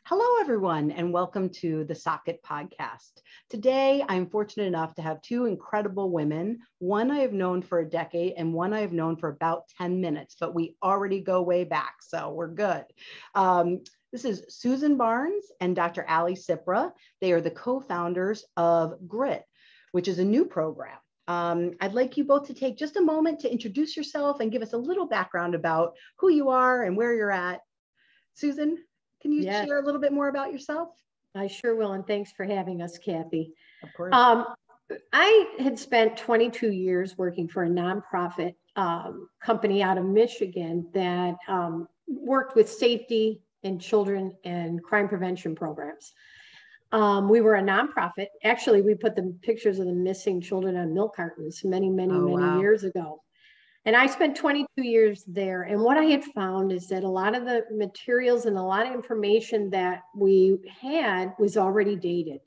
Hello, everyone, and welcome to the Socket podcast. Today, I'm fortunate enough to have two incredible women. One I have known for a decade and one I have known for about 10 minutes, but we already go way back, so we're good. This is Susan Barnes and Dr. Ali Cipra. They are the co-founders of GRIT, which is a new program. I'd like you both to take just a moment to introduce yourself and give us a little background about who you are and where you're at. Susan, can you share a little bit more about yourself? I sure will, and thanks for having us, Kathy. Of course. I had spent 22 years working for a nonprofit company out of Michigan that worked with safety in children and crime prevention programs. We were a nonprofit. Actually, we put the pictures of the missing children on milk cartons many years ago. And I spent 22 years there. And what I had found is that a lot of the materials and a lot of information that we had was already dated.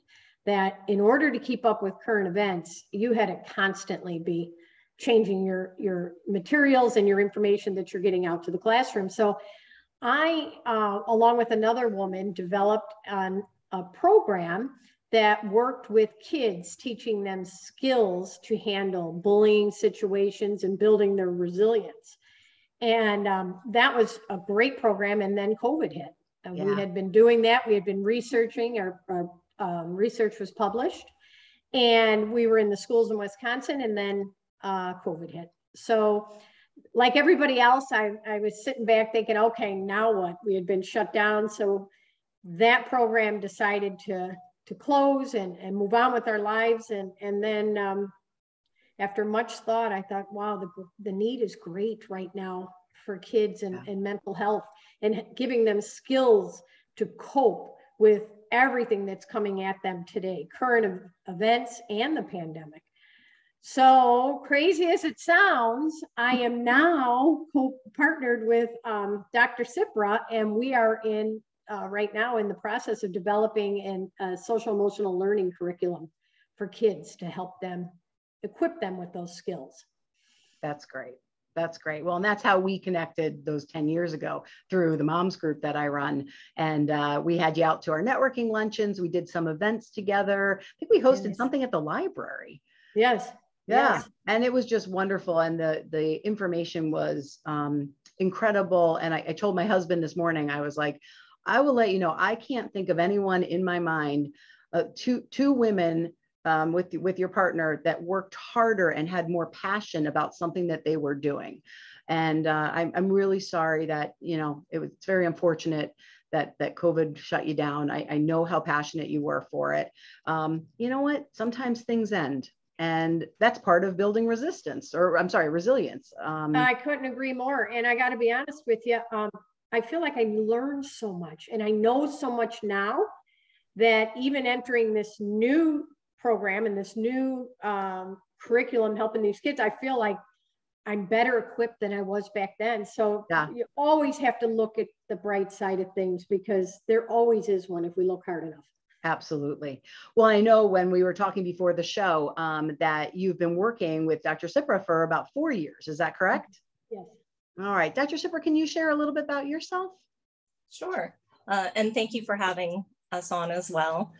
That in order to keep up with current events, you had to constantly be changing your materials and your information that you're getting out to the classroom. So I, along with another woman, developed a program that worked with kids, teaching them skills to handle bullying situations and building their resilience. And that was a great program. And then COVID hit. And we had been doing that. We had been researching, our research was published. And we were in the schools in Wisconsin, and then COVID hit. So like everybody else, I was sitting back thinking, okay, now what? We had been shut down. So that program decided to close and move on with our lives. And then after much thought, I thought, wow, the need is great right now for kids and mental health, and giving them skills to cope with everything that's coming at them today, current events and the pandemic. So crazy as it sounds, I am now partnered with Dr. Cipra, and we are right now in the process of developing a social emotional learning curriculum for kids to help them, equip them with those skills. That's great. That's great. Well, and that's how we connected those 10 years ago through the moms group that I run. And we had you out to our networking luncheons. We did some events together. I think we hosted something at the library. Yes. Yeah. Yes. And it was just wonderful. And the information was incredible. And I told my husband this morning, I was like, I will let you know, I can't think of anyone in my mind, two women with your partner that worked harder and had more passion about something that they were doing. And I'm really sorry that, it's very unfortunate that COVID shut you down. I know how passionate you were for it. You know what? Sometimes things end. And that's part of building resilience. I couldn't agree more. And I got to be honest with you. I feel like I learned so much, and I know so much now that even entering this new program and this new curriculum, helping these kids, I feel like I'm better equipped than I was back then. So you always have to look at the bright side of things, because there always is one if we look hard enough. Absolutely. Well, I know when we were talking before the show that you've been working with Dr. Cipra for about 4 years. Is that correct? Yes. All right. Dr. Cipra, can you share a little bit about yourself? Sure. And thank you for having us on as well.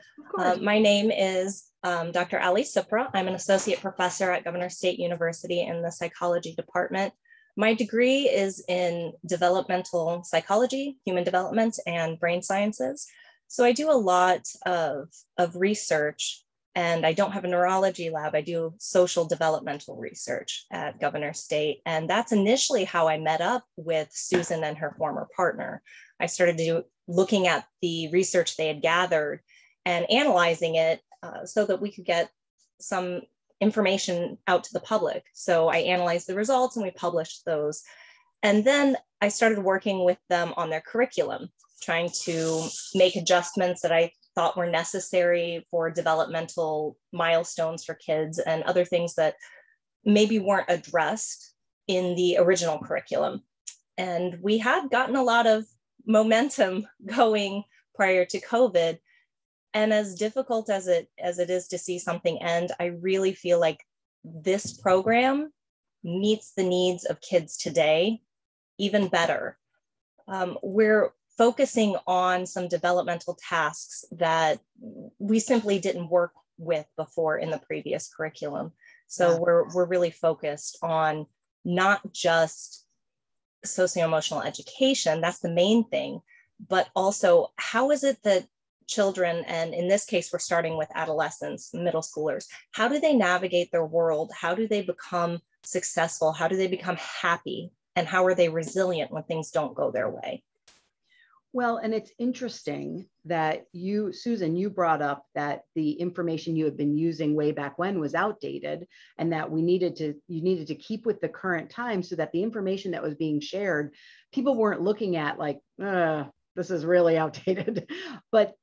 My name is Dr. Ali Cipra. I'm an associate professor at Governor State University in the psychology department. My degree is in developmental psychology, human development, and brain sciences. So I do a lot of research. And I don't have a neurology lab. I do social developmental research at Governor State. And that's initially how I met up with Susan and her former partner. I started looking at the research they had gathered and analyzing it so that we could get some information out to the public. So I analyzed the results and we published those. And then I started working with them on their curriculum, trying to make adjustments that I thought were necessary for developmental milestones for kids and other things that maybe weren't addressed in the original curriculum. And we had gotten a lot of momentum going prior to COVID. And as difficult as it is to see something end, I really feel like this program meets the needs of kids today even better. We're focusing on some developmental tasks that we simply didn't work with before in the previous curriculum. So we're really focused on not just socio-emotional education, that's the main thing, but also how is it that children, and in this case, we're starting with adolescents, middle schoolers, how do they navigate their world? How do they become successful? How do they become happy? And how are they resilient when things don't go their way? Well, and it's interesting that you, Susan, you brought up that the information you had been using way back when was outdated, and that you needed to keep with the current time so that the information that was being shared, people weren't looking at like, this is really outdated. But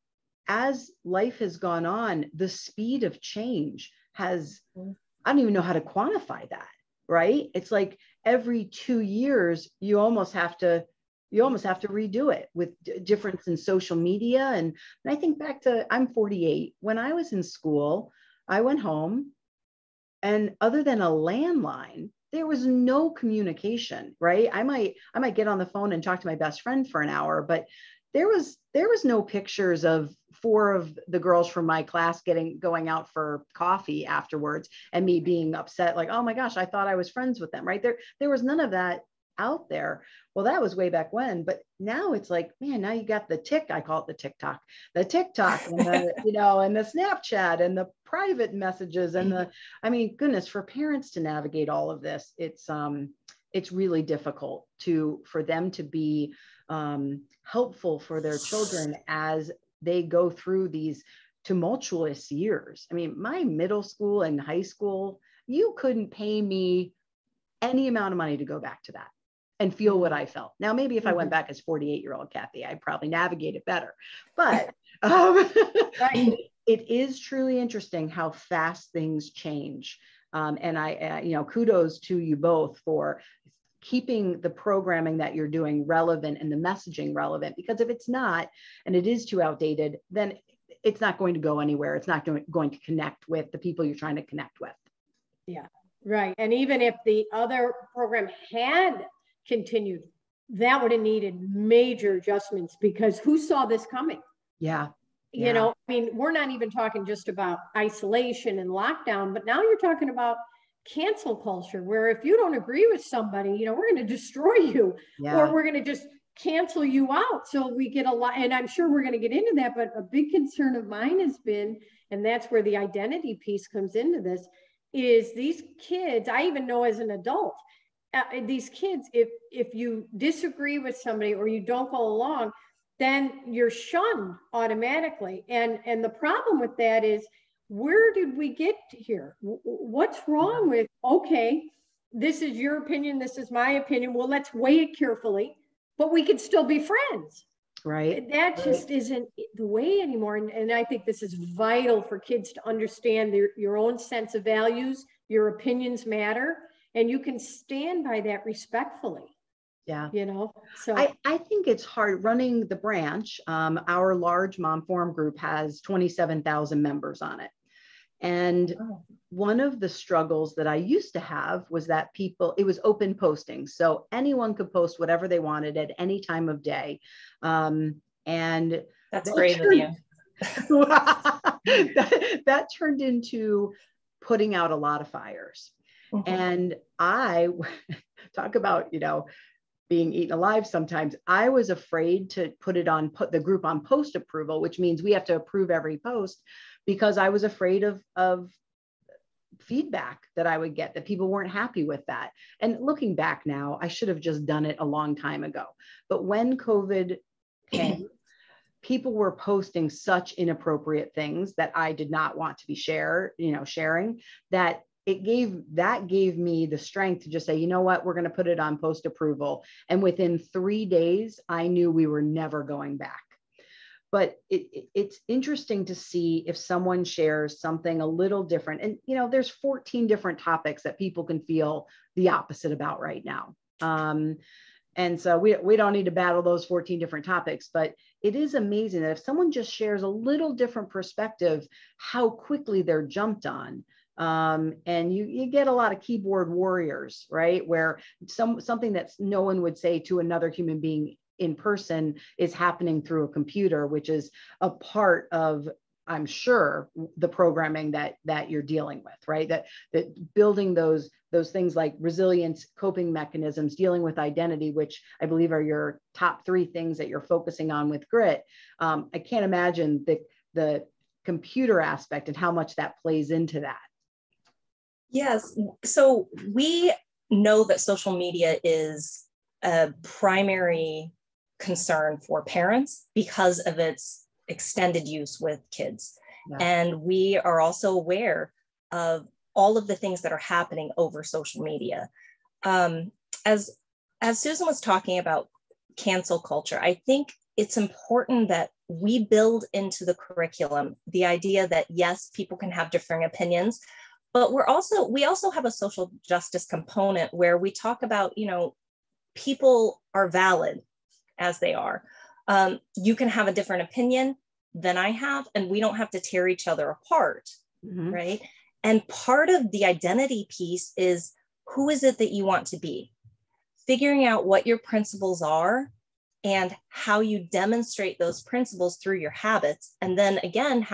as life has gone on, the speed of change has, I don't even know how to quantify that, right? It's like every 2 years, you almost have to redo it with difference in social media. And I think back to, I'm 48. When I was in school, I went home, and other than a landline, there was no communication, right? I might get on the phone and talk to my best friend for an hour, but there was no pictures of 4 of the girls from my class going out for coffee afterwards and me being upset, like, oh my gosh, I thought I was friends with them, right? There was none of that out there. Well, that was way back when, but now it's like, man, now you got I call it the TikTok and the, and the Snapchat and the private messages and goodness, for parents to navigate all of this, it's really difficult for them to be helpful for their children as they go through these tumultuous years. I mean, my middle school and high school, you couldn't pay me any amount of money to go back to that and feel what I felt. Now, maybe if I went back as 48-year-old Cathy, I'd probably navigate it better. But it is truly interesting how fast things change. And I kudos to you both for keeping the programming that you're doing relevant and the messaging relevant, because if it's not, and it is too outdated, then it's not going to go anywhere. It's not going to connect with the people you're trying to connect with. Yeah, right. And even if the other program had continued, that would have needed major adjustments, because who saw this coming? Yeah. You know, I mean, we're not even talking just about isolation and lockdown, but now you're talking about cancel culture, where if you don't agree with somebody, we're going to destroy you, or we're going to just cancel you out. So we get a lot, and I'm sure we're going to get into that, but a big concern of mine has been, and that's where the identity piece comes into this, is these kids, I even know as an adult, these kids, if you disagree with somebody or you don't go along, then you're shunned automatically. And the problem with that is, where did we get here? What's wrong with, okay, this is your opinion, this is my opinion, well, let's weigh it carefully, but we could still be friends. Right. That just isn't the way anymore. And I think this is vital for kids to understand your own sense of values, your opinions matter, and you can stand by that respectfully. Yeah. So I think it's hard running the branch. Our large mom forum group has 27,000 members on it. And one of the struggles that I used to have was that it was open posting. So anyone could post whatever they wanted at any time of day. And that's brave of you. that turned into putting out a lot of fires. Mm-hmm. And I talk about, being eaten alive sometimes. I was afraid to put the group on post approval, which means we have to approve every post, because I was afraid of feedback that I would get, that people weren't happy with that. And looking back now, I should have just done it a long time ago. But when COVID came, people were posting such inappropriate things that I did not want to be sharing, that gave me the strength to just say, you know what, we're going to put it on post approval. And within 3 days, I knew we were never going back. But it's interesting to see if someone shares something a little different. And, there's 14 different topics that people can feel the opposite about right now. And so we don't need to battle those 14 different topics, but it is amazing that if someone just shares a little different perspective, how quickly they're jumped on. And you get a lot of keyboard warriors, right? Where something that no one would say to another human being in person is happening through a computer, which is a part of, I'm sure, the programming that you're dealing with, right? That building those things like resilience, coping mechanisms, dealing with identity, which I believe are your top 3 things that you're focusing on with Grit. I can't imagine the computer aspect and how much that plays into that. Yes. So we know that social media is a primary concern for parents because of its extended use with kids. Yeah. And we are also aware of all of the things that are happening over social media. As Susan was talking about cancel culture, I think it's important that we build into the curriculum the idea that yes, people can have differing opinions, but we also have a social justice component where we talk about, people are valid as they are. You can have a different opinion than I have, and we don't have to tear each other apart, mm-hmm. right? And part of the identity piece is, who is it that you want to be? Figuring out what your principles are and how you demonstrate those principles through your habits. And then again,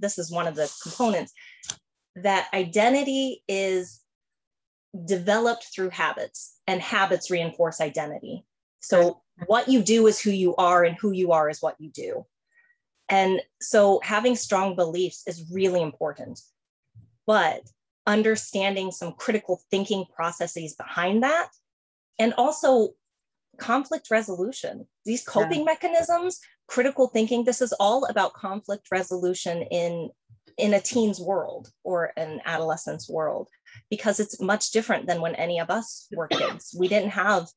this is one of the components, that identity is developed through habits, and habits reinforce identity. So what you do is who you are, and who you are is what you do. And so having strong beliefs is really important, but understanding some critical thinking processes behind that, and also conflict resolution, these coping mechanisms, critical thinking, this is all about conflict resolution in a teen's world or an adolescent's world, because it's much different than when any of us were kids. We didn't have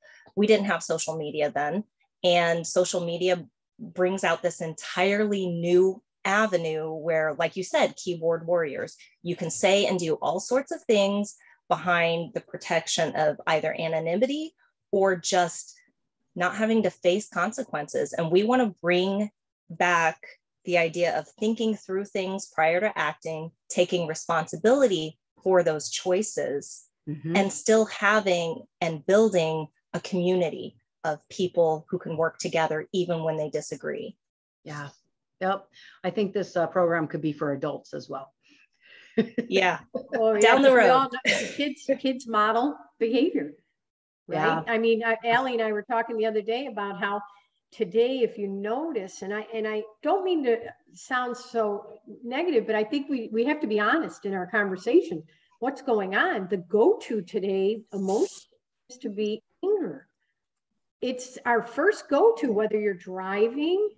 social media then, and social media brings out this entirely new avenue where, like you said, keyboard warriors, you can say and do all sorts of things behind the protection of either anonymity or just not having to face consequences. And we want to bring back the idea of thinking through things prior to acting, taking responsibility for those choices, mm-hmm. and still having and building a community of people who can work together even when they disagree. Yeah. Yep. I think this program could be for adults as well. Yeah. Well, down the road. Kids model behavior, right? Yeah. I mean, Allie and I were talking the other day about how today, if you notice, and I don't mean to sound so negative, but I think we have to be honest in our conversation. What's going on? The go-to today emotion is to be anger. It's our first go-to, whether you're driving,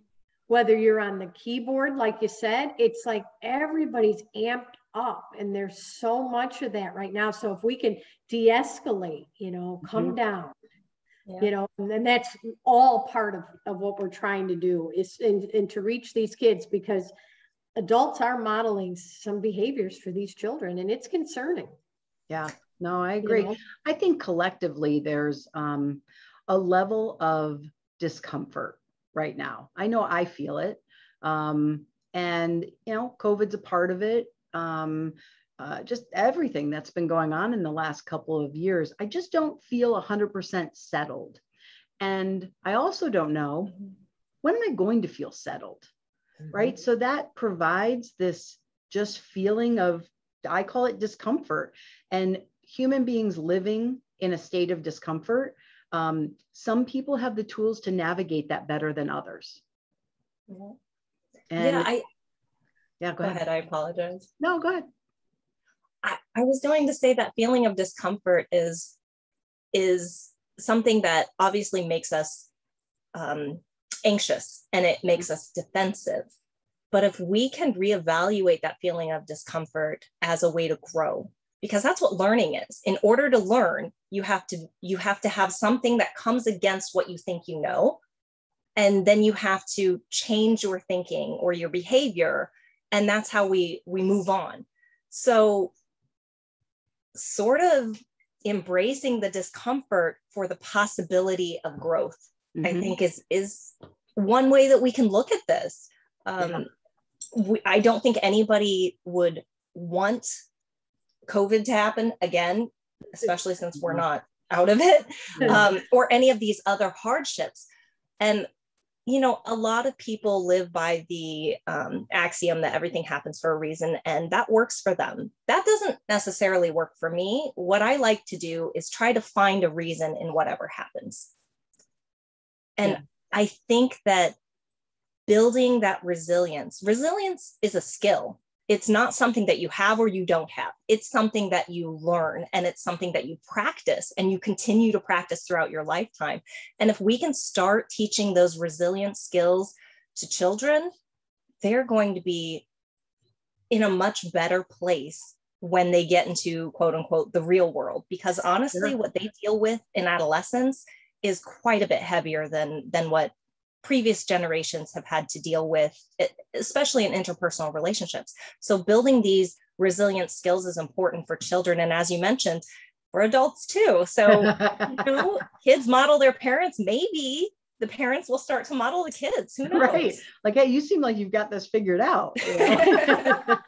whether you're on the keyboard, like you said. It's like everybody's amped up, and there's so much of that right now. So if we can de-escalate, come mm-hmm. down, yeah. And that's all part of what we're trying to do is and to reach these kids, because adults are modeling some behaviors for these children, and it's concerning. Yeah, no, I agree. I think collectively there's a level of discomfort right now. I know I feel it. And, COVID's a part of it. Just everything that's been going on in the last couple of years. I just don't feel 100% settled. And I also don't know, when am I going to feel settled, mm-hmm. right? So that provides this just feeling of, I call it discomfort. And human beings living in a state of discomfort, some people have the tools to navigate that better than others. Yeah. And go ahead. I apologize. No, go ahead. I was going to say that feeling of discomfort is something that obviously makes us anxious, and it makes us defensive. But if we can reevaluate that feeling of discomfort as a way to grow, because that's what learning is. In order to learn, you have to have something that comes against what you think you know, and then you have to change your thinking or your behavior, and that's how we move on. So sort of embracing the discomfort for the possibility of growth, mm-hmm. I think is one way that we can look at this. I don't think anybody would want COVID to happen again, especially since we're not out of it, or any of these other hardships. And, you know, a lot of people live by the axiom that everything happens for a reason, and that works for them. That doesn't necessarily work for me. What I like to do is try to find a reason in whatever happens. And I think that building that resilience is a skill. It's not something that you have or you don't have. It's something that you learn, and it's something that you practice, and you continue to practice throughout your lifetime. And if we can start teaching those resilient skills to children, they're going to be in a much better place when they get into, quote unquote, the real world. Because honestly, what they deal with in adolescence is quite a bit heavier than what previous generations have had to deal with, especially in interpersonal relationships. So building these resilient skills is important for children. And as you mentioned, for adults too. So, you know, kids model their parents. Maybe the parents will start to model the kids. Who knows? Right. Like, hey, you seem like you've got this figured out. You know?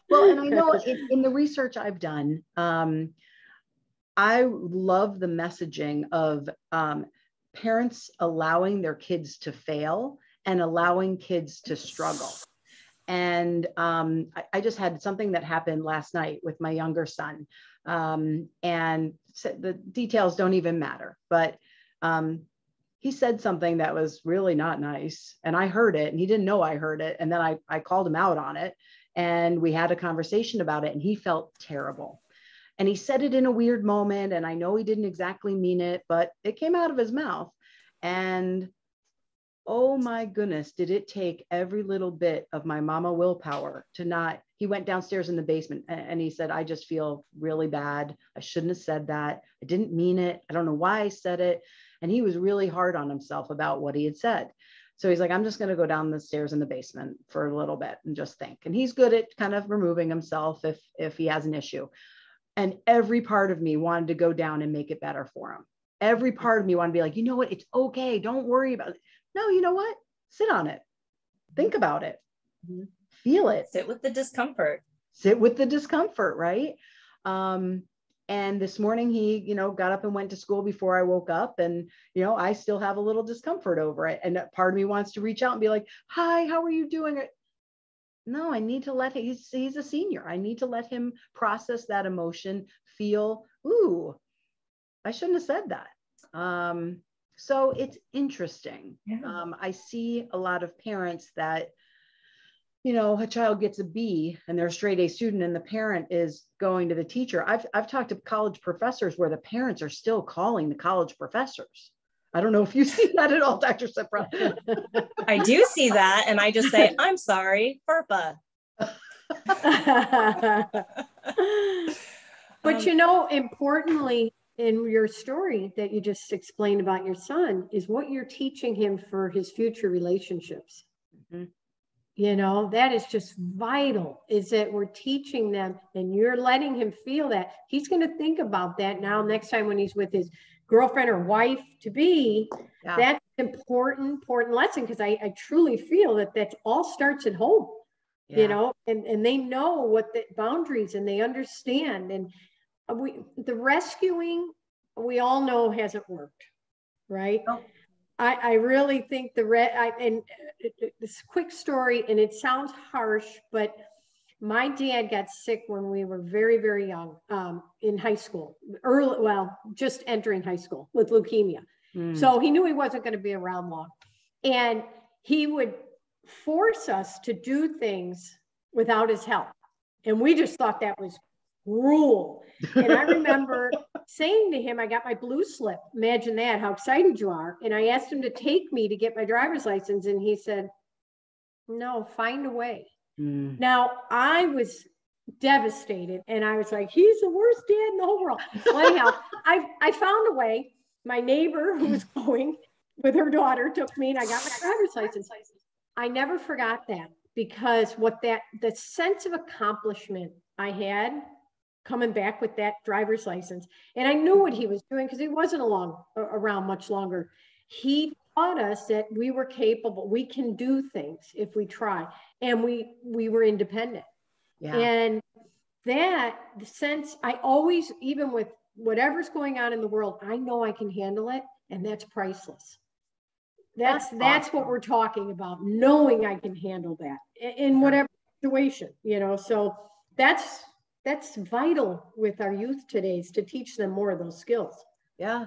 Well, and I know in the research I've done, I love the messaging of parents allowing their kids to fail and allowing kids to struggle. And I just had something that happened last night with my younger son. And the details don't even matter, but he said something that was really not nice. And I heard it, and he didn't know I heard it. And then I called him out on it, and we had a conversation about it, and he felt terrible. And he said it in a weird moment. And I know he didn't exactly mean it, but it came out of his mouth. And oh my goodness, did it take every little bit of my mama willpower to not, he went downstairs in the basement and he said, I just feel really bad. I shouldn't have said that. I didn't mean it. I don't know why I said it. And he was really hard on himself about what he had said. So he's like, I'm just going to go down the stairs in the basement for a little bit and just think. And he's good at kind of removing himself if he has an issue. And every part of me wanted to go down and make it better for him. Every part of me wanted to be like, you know what? It's okay. Don't worry about it. No, you know what? Sit on it. Think about it. Feel it. Sit with the discomfort. Sit with the discomfort, right? And this morning he, you know, got up and went to school before I woke up. And, you know, I still have a little discomfort over it. And part of me wants to reach out and be like, hi, how are you doing? No, I need to let him, he's a senior. I need to let him process that emotion, feel, ooh, I shouldn't have said that. So it's interesting. Yeah. I see a lot of parents that, you know, a child gets a B and they're a straight A student and the parent is going to the teacher. I've talked to college professors where the parents are still calling the college professors. I don't know if you see that at all, Dr. Cipra. I do see that. And I just say, I'm sorry, FERPA. But you know, importantly, in your story that you just explained about your son is what you're teaching him for his future relationships. Mm-hmm. You know, that is just vital, is that we're teaching them and you're letting him feel that. He's going to think about that now next time when he's with his girlfriend or wife to be. Yeah. That's an important lesson, because I truly feel that all starts at home. Yeah. You know, and they know what the boundaries, and they understand. And the rescuing, we all know hasn't worked, right? Oh. I really think and this quick story, and it sounds harsh, but my dad got sick when we were very, very young, in high school, just entering high school, with leukemia. So he knew he wasn't going to be around long. And he would force us to do things without his help. And we just thought that was cruel. And I remember saying to him, I got my blue slip. Imagine that, how excited you are. And I asked him to take me to get my driver's license. And he said, no, find a way. Now, I was devastated. And I was like, he's the worst dad in the whole world. Well, anyhow, I found a way. My neighbor, who was going with her daughter, took me and I got my driver's license. I never forgot that, because the sense of accomplishment I had coming back with that driver's license. And I knew what he was doing, because he wasn't around much longer. He taught us that we were capable. We can do things if we try. And we were independent. Yeah. And the sense, I always, even with whatever's going on in the world, I know I can handle it. And that's priceless. That's what we're talking about, knowing I can handle that in whatever situation, so that's vital with our youth today, is to teach them more of those skills. Yeah.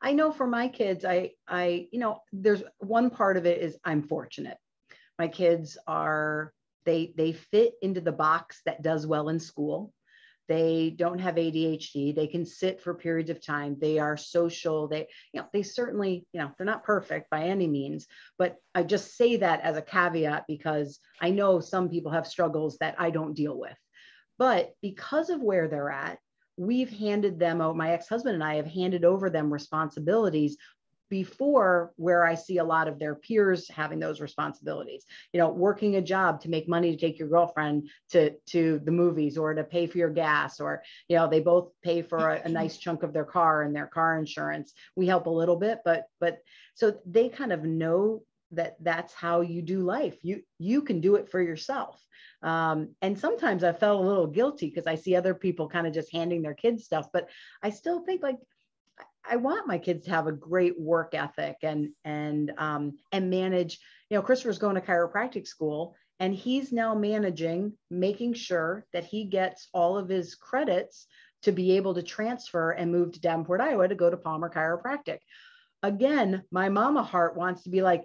I know for my kids, there's one part of it is I'm fortunate. My kids they fit into the box that does well in school. They don't have ADHD. They can sit for periods of time. They are social. They certainly, they're not perfect by any means, but I just say that as a caveat because I know some people have struggles that I don't deal with. But because of where they're at, we've handed them, my ex-husband and I have handed over them responsibilities before where I see a lot of their peers having those responsibilities, working a job to make money to take your girlfriend to the movies or to pay for your gas, or, they both pay for a nice chunk of their car and their car insurance. We help a little bit, but so they kind of know that that's how you do life. You can do it for yourself. And sometimes I felt a little guilty because I see other people kind of just handing their kids stuff, but I still think like, I want my kids to have a great work ethic and manage, Christopher's going to chiropractic school and he's now making sure that he gets all of his credits to be able to transfer and move to Davenport, Iowa to go to Palmer Chiropractic. Again, my mama heart wants to be like,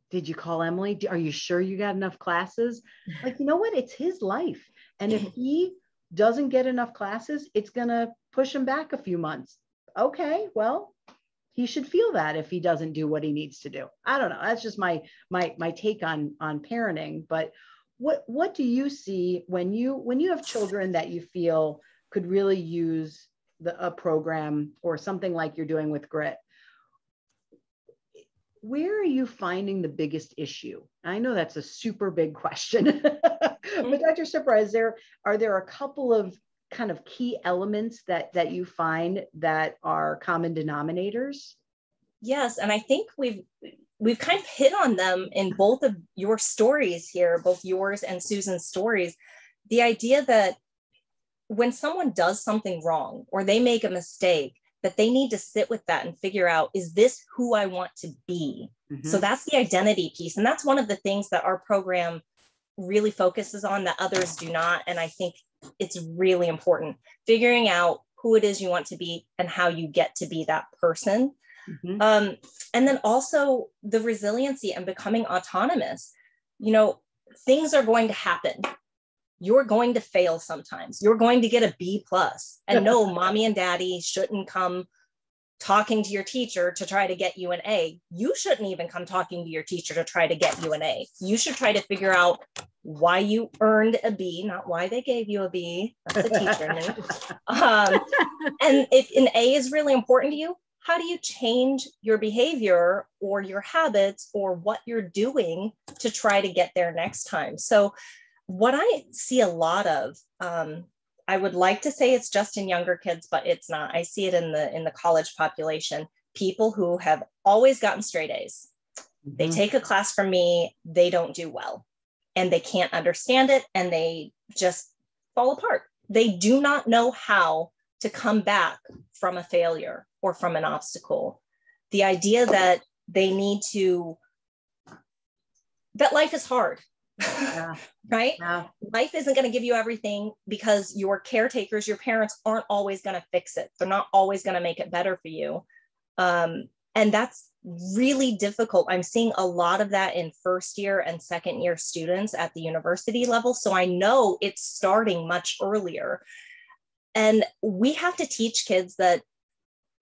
did you call Emily? Are you sure you got enough classes? Like, you know what? It's his life. And if he doesn't get enough classes, it's going to push him back a few months. Okay, well, he should feel that if he doesn't do what he needs to do. I don't know. That's just my take on parenting. But what do you see when you have children that you feel could really use a program or something like you're doing with Grit? Where are you finding the biggest issue? I know that's a super big question, but Dr. Cipra, are there a couple of kind of key elements that you find that are common denominators? Yes, and I think we've kind of hit on them in both of your stories here, both yours and Susan's stories. The idea that when someone does something wrong or they make a mistake, that they need to sit with that and figure out, is this who I want to be? Mm-hmm. So that's the identity piece. And that's one of the things that our program really focuses on that others do not. And I think it's really important, figuring out who it is you want to be and how you get to be that person. Mm-hmm. And then also the resiliency and becoming autonomous. Things are going to happen. You're going to fail sometimes. You're going to get a B+. And no, mommy and daddy shouldn't come talking to your teacher to try to get you an A. You shouldn't even come talking to your teacher to try to get you an A. You should try to figure out why you earned a B, not why they gave you a B. That's the teacher in me. And if an A is really important to you, how do you change your behavior or your habits or what you're doing to try to get there next time? So what I see a lot of, I would like to say it's just in younger kids, but it's not. I see it in the college population, people who have always gotten straight A's. Mm-hmm. They take a class from me, they don't do well, and they can't understand it, and they just fall apart. They do not know how to come back from a failure or from an obstacle. The idea that they need that life is hard. Yeah. Right? Yeah. Life isn't going to give you everything because your caretakers, your parents aren't always going to fix it. They're not always going to make it better for you. And that's really difficult. I'm seeing a lot of that in first year and second year students at the university level. So I know it's starting much earlier. And we have to teach kids that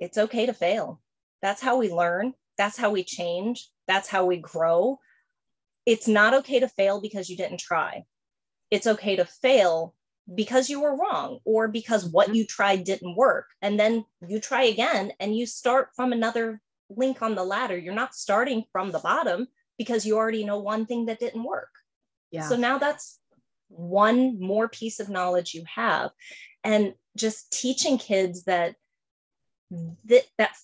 it's okay to fail. That's how we learn. That's how we change. That's how we grow. It's not okay to fail because you didn't try. It's okay to fail because you were wrong or because what you tried didn't work. And then you try again and you start from another link on the ladder. You're not starting from the bottom because you already know one thing that didn't work. Yeah. So now that's one more piece of knowledge you have. And just teaching kids that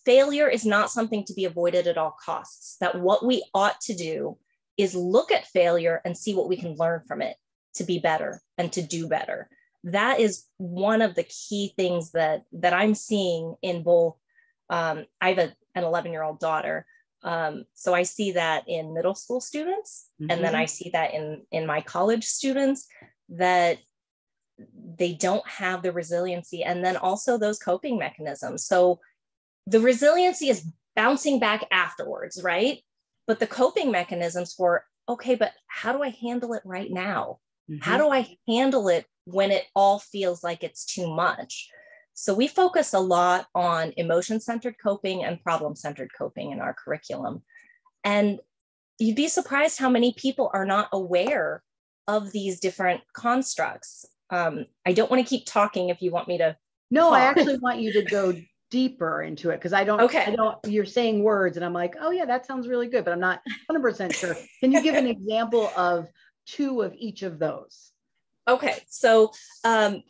failure is not something to be avoided at all costs, that what we ought to do is look at failure and see what we can learn from it to be better and to do better. That is one of the key things that I'm seeing in both. I have an 11-year-old daughter. So I see that in middle school students, and then I see that in my college students, that they don't have the resiliency, and then also those coping mechanisms. So the resiliency is bouncing back afterwards, right? But the coping mechanisms for, okay, but how do I handle it right now? How do I handle it when it all feels like it's too much? So we focus a lot on emotion-centered coping and problem-centered coping in our curriculum. And you'd be surprised how many people are not aware of these different constructs. I don't want to keep talking if you want me to. No, talk. I actually want you to go deeper into it, because I don't, you're saying words and I'm like, oh yeah, that sounds really good, but I'm not 100% sure. Can you give an example of 2 of each of those? Okay, so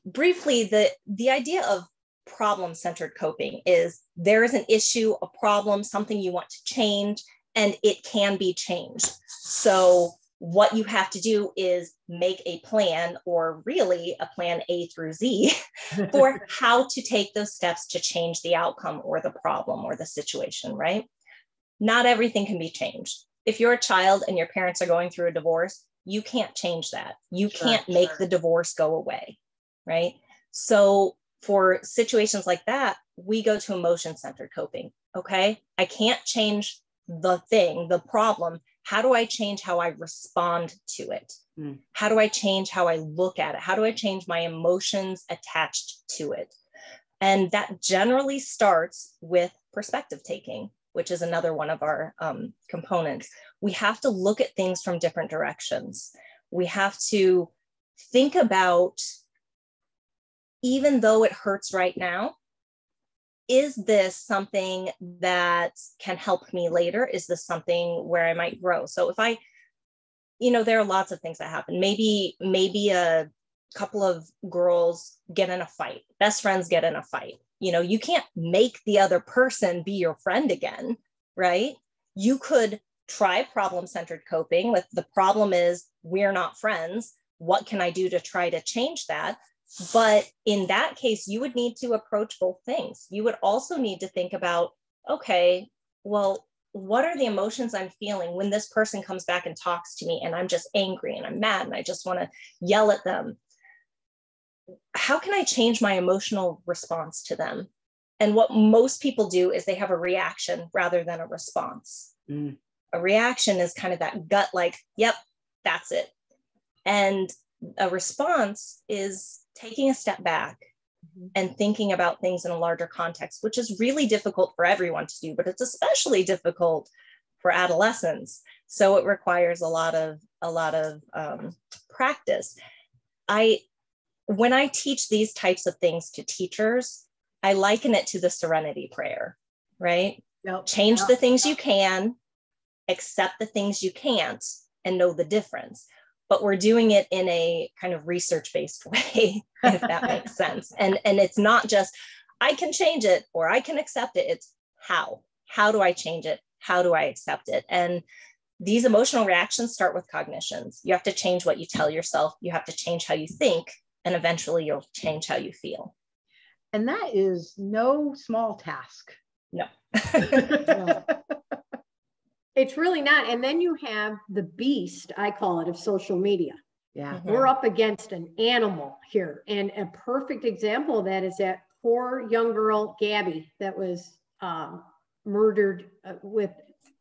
briefly, the idea of problem-centered coping is there is an issue, a problem, something you want to change, and it can be changed. So what you have to do is make a plan, or really a plan A through Z, for how to take those steps to change the outcome or the problem or the situation, right? Not everything can be changed. If you're a child and your parents are going through a divorce, you can't change that. You can't make the divorce go away, right? So for situations like that, we go to emotion-centered coping, okay? I can't change the thing, the problem. How do I change how I respond to it? How do I change how I look at it? How do I change my emotions attached to it? And that generally starts with perspective taking, which is another one of our components. We have to look at things from different directions. We have to think about, even though it hurts right now, is this something that can help me later? Is this something where I might grow? So if I, there are lots of things that happen. Maybe a couple of girls get in a fight, best friends get in a fight. You can't make the other person be your friend again, right? You could try problem-centered coping with, the problem is we're not friends. What can I do to try to change that? But in that case, you would need to approach both things. You would also need to think about, okay, well, what are the emotions I'm feeling when this person comes back and talks to me and I'm just angry and I'm mad and I just want to yell at them? How can I change my emotional response to them? And what most people do is they have a reaction rather than a response. A reaction is kind of that gut, like, yep, that's it. And a response is taking a step back and thinking about things in a larger context, which is really difficult for everyone to do, but it's especially difficult for adolescents. So it requires a lot of practice. When I teach these types of things to teachers, I liken it to the serenity prayer, right? Change the things you can, accept the things you can't, and know the difference. But we're doing it in a kind of research-based way, if that makes sense. And it's not just, I can change it or I can accept it. It's how. How do I change it? How do I accept it? And these emotional reactions start with cognitions. You have to change what you tell yourself. You have to change how you think, and eventually you'll change how you feel. And that is no small task. No. No. It's really not. And then you have the beast, I call it, of social media. Yeah. We're up against an animal here. And a perfect example of that is that poor young girl, Gabby, that was murdered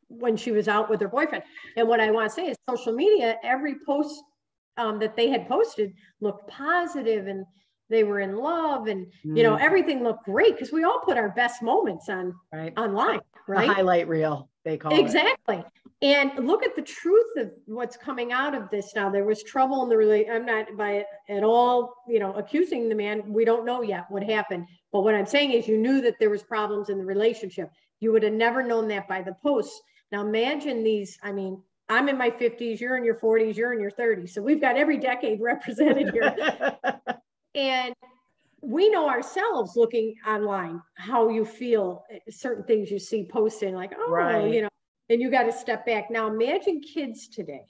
when she was out with her boyfriend. And what I want to say is social media, every post that they had posted looked positive and they were in love and, everything looked great because we all put our best moments on online, right? The highlight reel, they call it. Exactly. And look at the truth of what's coming out of this now. There was trouble in the relationship. I'm not by at all, accusing the man. We don't know yet what happened. But what I'm saying is you knew that there was problems in the relationship. You would have never known that by the posts. Now imagine these, I'm in my 50s, you're in your 40s, you're in your 30s. So we've got every decade represented here. And we know ourselves looking online, how you feel, certain things you see posted like, and you got to step back. Now imagine kids today.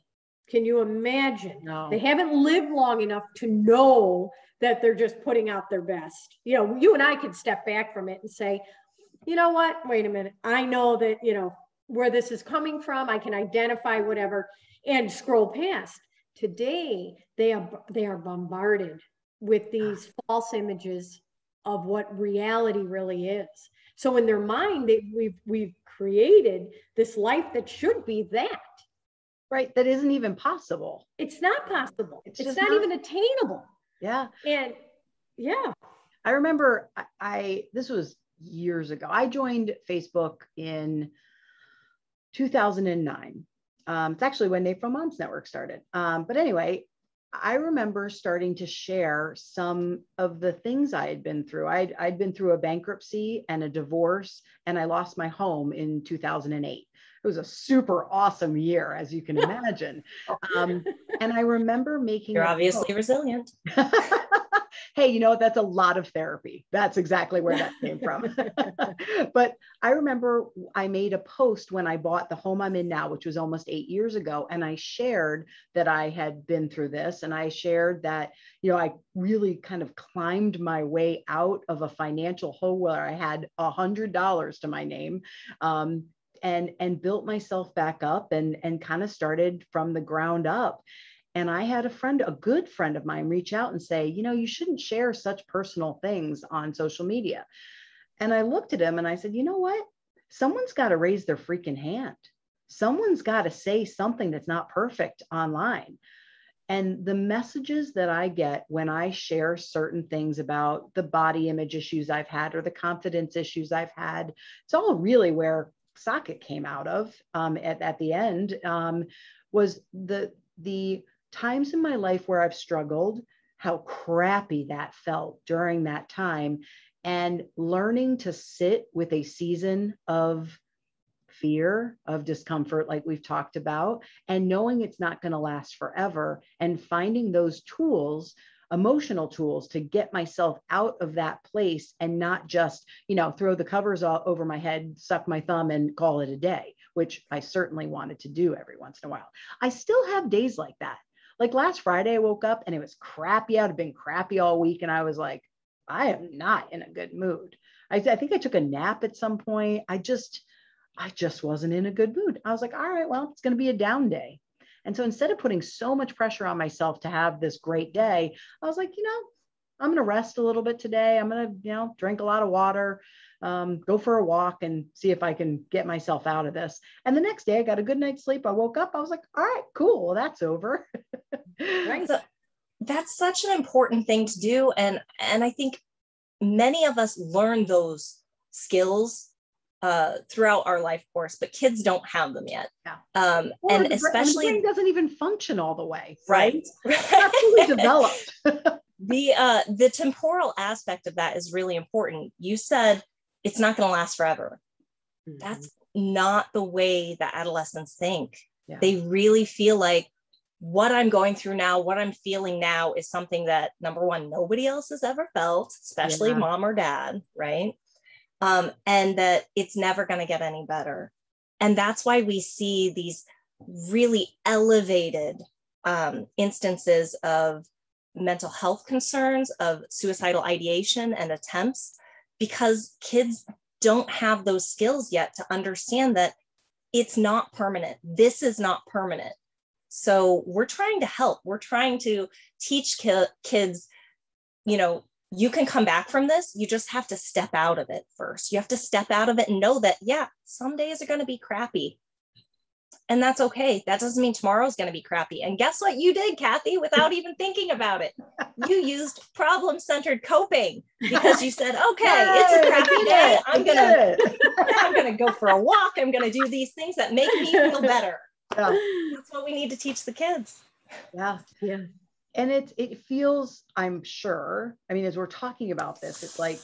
Can you imagine? No. They haven't lived long enough to know that they're just putting out their best. You and I could step back from it and say, you know what, wait a minute. I know that, where this is coming from. I can identify whatever and scroll past. Today, they are bombarded with these false images of what reality really is. So in their mind, we've created this life that should be that. Right. That isn't even possible. It's not possible. It's not not even attainable. Yeah. And yeah. I remember this was years ago. I joined Facebook in 2009. It's actually when Nate from Moms Network started. But anyway, I remember starting to share some of the things I had been through. I'd been through a bankruptcy and a divorce, and I lost my home in 2008. It was a super awesome year, as you can imagine. And I remember making— You're obviously resilient. Hey, you know, that's a lot of therapy. That's exactly where that came from. But I remember I made a post when I bought the home I'm in now, which was almost 8 years ago. And I shared that I had been through this. And I shared that, you know, I really kind of climbed my way out of a financial hole where I had $100 to my name. And built myself back up and kind of started from the ground up. And I had a good friend of mine, reach out and say, you know, you shouldn't share such personal things on social media. And I looked at him and I said, you know what? Someone's got to raise their freaking hand. Someone's got to say something that's not perfect online. And the messages that I get when I share certain things about the body image issues I've had or the confidence issues I've had, it's all really where Socket came out of at the end, was the times in my life where I've struggled, how crappy that felt during that time, and learning to sit with a season of fear, of discomfort, like we've talked about, and knowing it's not going to last forever, and finding those tools, emotional tools, to get myself out of that place and not just, you know, throw the covers all over my head, suck my thumb and call it a day, which I certainly wanted to do every once in a while. I still have days like that. Like last Friday, I woke up and it was crappy out. I'd been crappy all week. And I was like, I am not in a good mood. I think I took a nap at some point. I just wasn't in a good mood. I was like, all right, well, it's going to be a down day. And so instead of putting so much pressure on myself to have this great day, I was like, you know, I'm going to rest a little bit today. I'm going to, you know, drink a lot of water, go for a walk and see if I can get myself out of this. And the next day I got a good night's sleep. I woke up, I was like, all right, cool. Well, that's over. Right. So that's such an important thing to do. And I think many of us learn those skills throughout our life course, but kids don't have them yet. Yeah. And especially the brain doesn't even function all the way. Right. It's not fully developed. The temporal aspect of that is really important. You said it's not going to last forever. Mm-hmm. That's not the way that adolescents think. Yeah. They really feel like what I'm going through now, what I'm feeling now is something that, number one, nobody else has ever felt, especially mom or dad, right? And that it's never going to get any better. And that's why we see these really elevated instances of mental health concerns, of suicidal ideation and attempts, because kids don't have those skills yet to understand that it's not permanent. This is not permanent. So we're trying to help. We're trying to teach kids, you know, you can come back from this. You just have to step out of it first. You have to step out of it and know that, yeah, some days are going to be crappy. And that's okay. That doesn't mean tomorrow's going to be crappy. And guess what you did, Cathy, without even thinking about it? You used problem-centered coping, because you said, okay, it's a crappy day. I'm going to go for a walk. I'm going to do these things that make me feel better. Yeah. That's what we need to teach the kids. Yeah. Yeah. And it feels, I'm sure, I mean, as we're talking about this, it's like,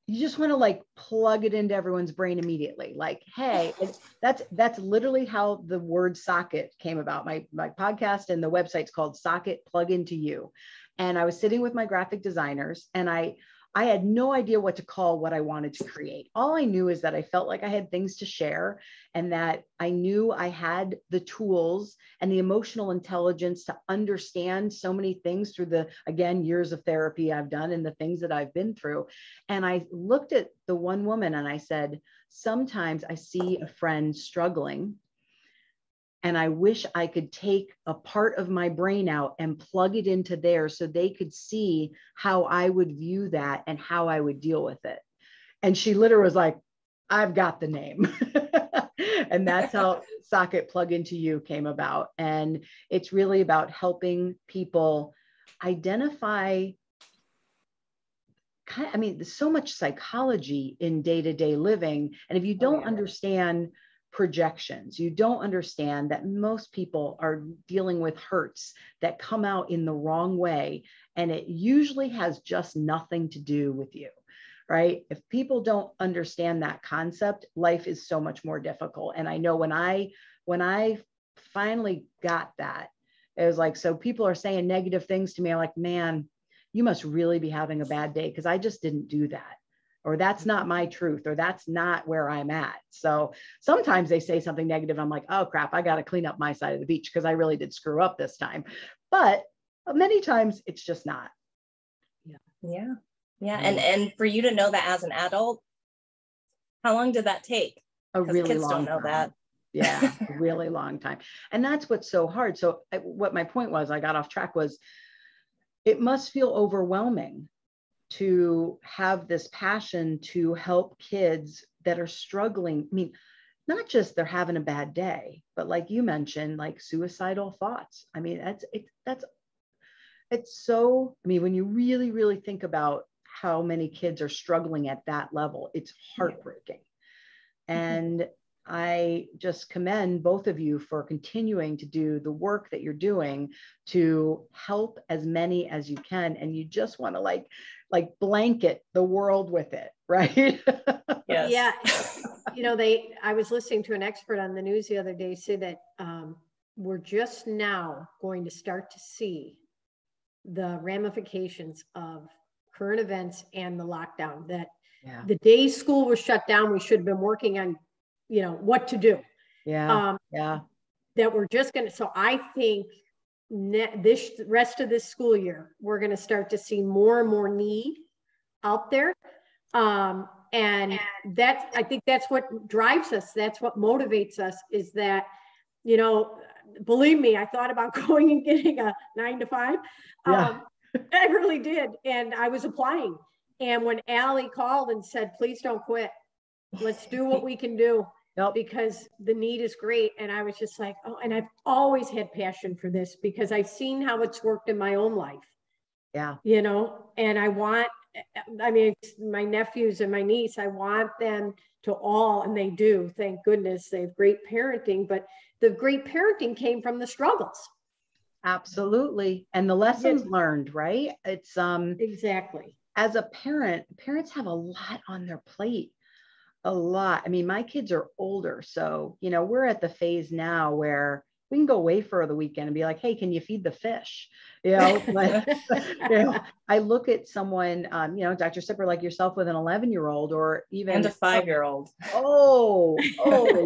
you just want to like plug it into everyone's brain immediately. Like, hey, that's literally how the word socket came about. My podcast and the website's called Socket Plug Into You. And I was sitting with my graphic designers and I I had no idea what to call what I wanted to create. All I knew is that I felt like I had things to share, and that I knew I had the tools and the emotional intelligence to understand so many things through the, again, years of therapy I've done and the things that I've been through. And I looked at the one woman and I said, sometimes I see a friend struggling, and I wish I could take a part of my brain out and plug it into theirs so they could see how I would view that and how I would deal with it. And she literally was like, I've got the name. And that's how Socket Plug Into You came about. And it's really about helping people identify, I mean, there's so much psychology in day-to-day living. And if you don't understand projections, you don't understand that most people are dealing with hurts that come out in the wrong way. And it usually has just nothing to do with you, right? If people don't understand that concept, life is so much more difficult. And I know when I finally got that, it was like, so people are saying negative things to me. I'm like, man, you must really be having a bad day, because I just didn't do that. Or that's not my truth, or that's not where I'm at. So sometimes they say something negative. I'm like, oh crap, I got to clean up my side of the beach because I really did screw up this time. But many times it's just not. Yeah. And for you to know that as an adult, how long did that take? A really kids long don't know time. that. Yeah, a really long time. And that's what's so hard. So what my point was, I got off track, was it must feel overwhelming to have this passion to help kids that are struggling. I mean, not just they're having a bad day, but like you mentioned, like suicidal thoughts. I mean, it's so, I mean, when you really, really think about how many kids are struggling at that level, it's heartbreaking. And I just commend both of you for continuing to do the work that you're doing to help as many as you can. And you just want to like blanket the world with it, right? Yes. Yeah. You know, I was listening to an expert on the news the other day say that we're just now going to start to see the ramifications of current events and the lockdown, that the day school was shut down, we should have been working on, you know, what to do. That we're just going to, so I think this rest of this school year, we're going to start to see more and more need out there. And that's, I think that's what drives us. That's what motivates us, is that, you know, believe me, I thought about going and getting a 9 to 5. I really did. And I was applying. And when Allie called and said, please don't quit, let's do what we can do, because the need is great. And I was just like, oh, and I've always had passion for this because I've seen how it's worked in my own life. Yeah. You know, and I mean, my nephews and my niece, I want them to all, and they do, thank goodness, they have great parenting, but the great parenting came from the struggles. Absolutely. And the lessons learned, right? It's exactly. As a parent, parents have a lot on their plate. A lot. I mean, my kids are older, so, you know, we're at the phase now where we can go away for the weekend and be like, hey, can you feed the fish? You know, but, you know, I look at someone, you know, Dr. Cipra, like yourself, with an 11-year-old or even and a 5-year-old. Oh,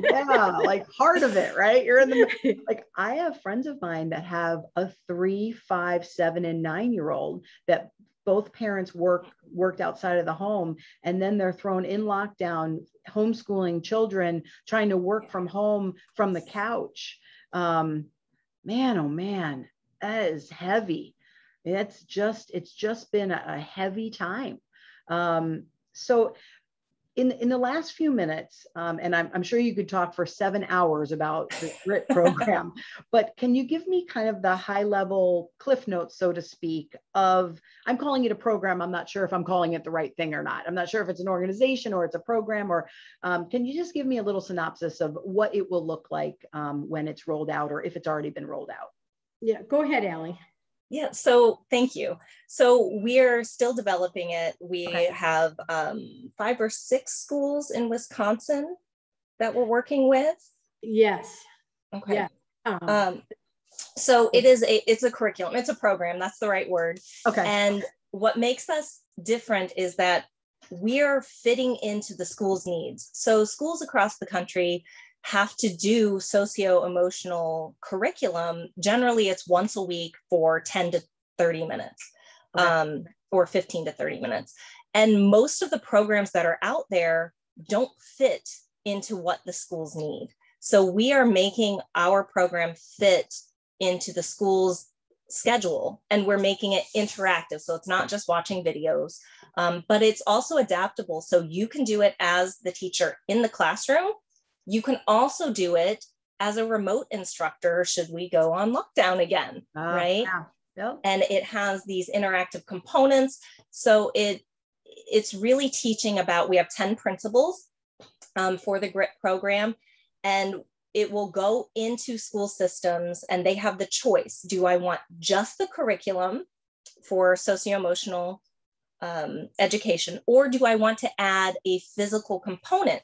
yeah, like part of it, right? You're in the, like, I have friends of mine that have a 3, 5, 7, and 9-year-old that both parents worked outside of the home, and then they're thrown in lockdown, homeschooling children, trying to work from home from the couch. Man, oh man, that is heavy. It's just been a heavy time. So in the last few minutes, and I'm sure you could talk for 7 hours about the GRIT program, but can you give me kind of the high level cliff notes, so to speak, of, I'm calling it a program. I'm not sure if I'm calling it the right thing or not. I'm not sure if it's an organization or it's a program, or can you just give me a little synopsis of what it will look like when it's rolled out, or if it's already been rolled out? Yeah, go ahead, Allie. Yeah, so thank you. So we're still developing it. We have 5 or 6 schools in Wisconsin that we're working with. Yes. Okay. Yeah. So it's a curriculum. It's a program. That's the right word. Okay. And what makes us different is that we're fitting into the school's needs. So schools across the country have to do socio-emotional curriculum. Generally, it's once a week for 10 to 30 minutes, or 15 to 30 minutes. And most of the programs that are out there don't fit into what the schools need. So we are making our program fit into the school's schedule, and we're making it interactive. So it's not just watching videos, but it's also adaptable. So you can do it as the teacher in the classroom. You can also do it as a remote instructor should we go on lockdown again, right? Yeah. Yep. And it has these interactive components. So it's really teaching about, we have 10 principles for the GRIT program, and it will go into school systems and they have the choice. Do I want just the curriculum for socio-emotional education, or do I want to add a physical component?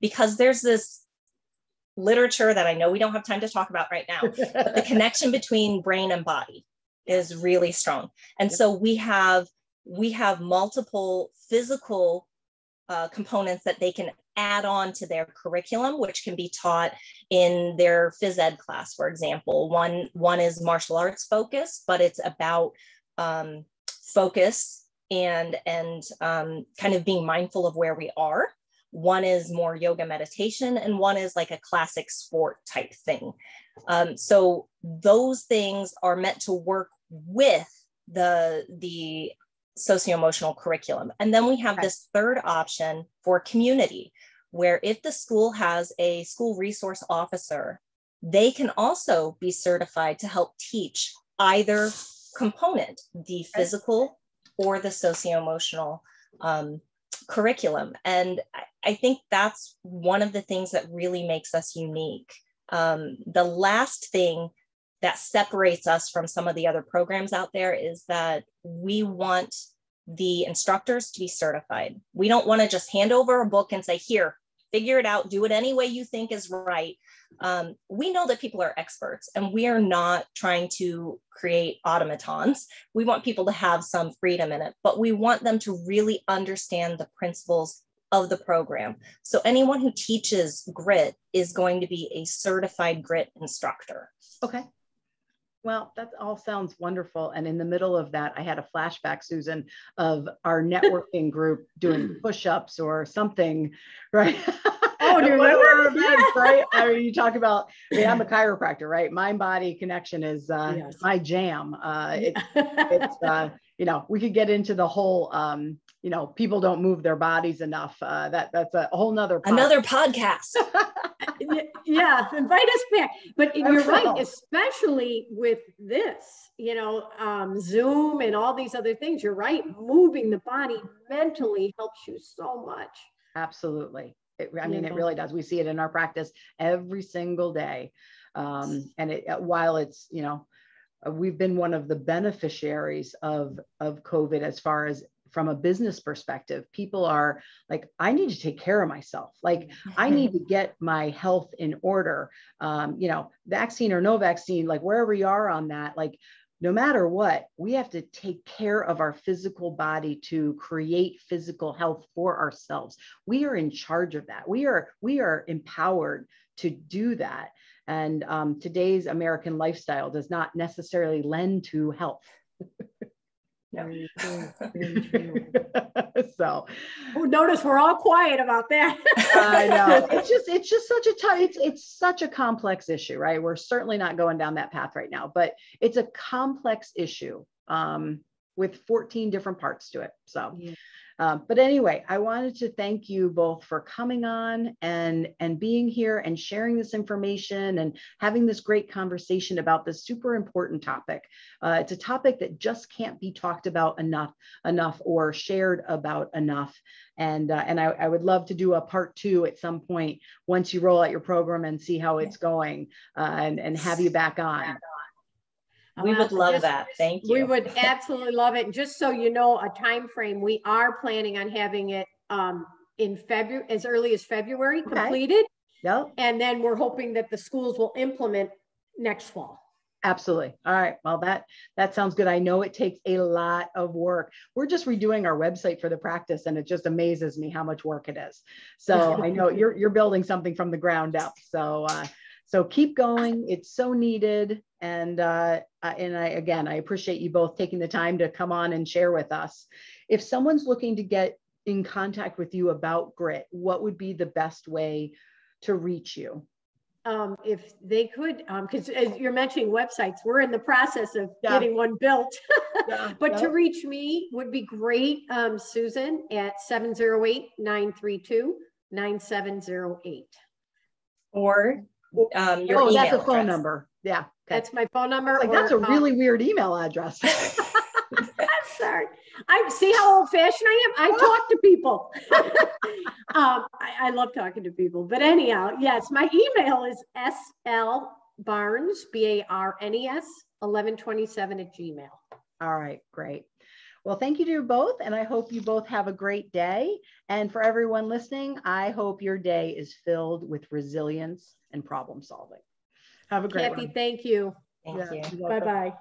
Because there's this literature that I know we don't have time to talk about right now, but the connection between brain and body is really strong. And so we have multiple physical components that they can add on to their curriculum, which can be taught in their phys ed class, for example. One is martial arts focused, but it's about focus and kind of being mindful of where we are. One is more yoga meditation, and one is like a classic sport type thing. So those things are meant to work with the socio-emotional curriculum. And then we have this third option for community, where if the school has a school resource officer, they can also be certified to help teach either component, the physical or the socio-emotional curriculum. And I think that's one of the things that really makes us unique. The last thing that separates us from some of the other programs out there is that we want the instructors to be certified. We don't want to just hand over a book and say, here, figure it out, do it any way you think is right. We know that people are experts, and we are not trying to create automatons. We want people to have some freedom in it, but we want them to really understand the principles of the program. So anyone who teaches grit is going to be a certified grit instructor. Okay. Well, that all sounds wonderful. And in the middle of that, I had a flashback, Susan, of our networking group doing push-ups or something, right? Oh, do you remember? Events, right? I mean, you talk about, I'm a chiropractor, right? Mind-body connection is Yes. my jam. We could get into the whole, people don't move their bodies enough. That's a whole nother podcast. Another podcast. Yeah, invite us back. But you're right, especially with this, Zoom and all these other things. You're right. Moving the body mentally helps you so much. Absolutely. It really does. We see it in our practice every single day. While it's, we've been one of the beneficiaries of COVID as far as from a business perspective. People are like, I need to take care of myself. Like, I need to get my health in order. Vaccine or no vaccine, like wherever you are on that, like no matter what, we have to take care of our physical body to create physical health for ourselves. We are in charge of that. We are empowered to do that. And today's American lifestyle does not necessarily lend to health. Very true. Very true. So, notice we're all quiet about that. I know. It's just such it's such a complex issue, right? We're certainly not going down that path right now, but it's a complex issue with 14 different parts to it. So, but anyway, I wanted to thank you both for coming on and being here and sharing this information and having this great conversation about this super important topic. It's a topic that just can't be talked about enough or shared about enough. And I would love to do a part 2 at some point once you roll out your program and see how it's going, and have you back on. We would love that. Thank you. We would absolutely love it. And just so you know, a time frame, we are planning on having it in February, as early as February, completed. Yep. And then we're hoping that the schools will implement next fall. Absolutely. All right. Well, that sounds good. I know it takes a lot of work. We're just redoing our website for the practice, and it just amazes me how much work it is. So I know you're building something from the ground up. So keep going. It's so needed. And I appreciate you both taking the time to come on and share with us. If someone's looking to get in contact with you about grit, what would be the best way to reach you? If they could, because as you're mentioning websites, we're in the process of getting one built. But to reach me would be great. Susan at 708-932-9708. Or your email that's a phone address. number. Yeah. Okay. That's my phone number. Like, that's a really weird email address. I'm sorry. I see how old fashioned I am. I talk to people. I love talking to people. But anyhow, yes, my email is slbarnes, BARNES, 1127 @gmail. All right, great. Well, thank you to you both. And I hope you both have a great day. And for everyone listening, I hope your day is filled with resilience and problem solving. Have a great Cathy, one. thank you. Thank you. Bye-bye.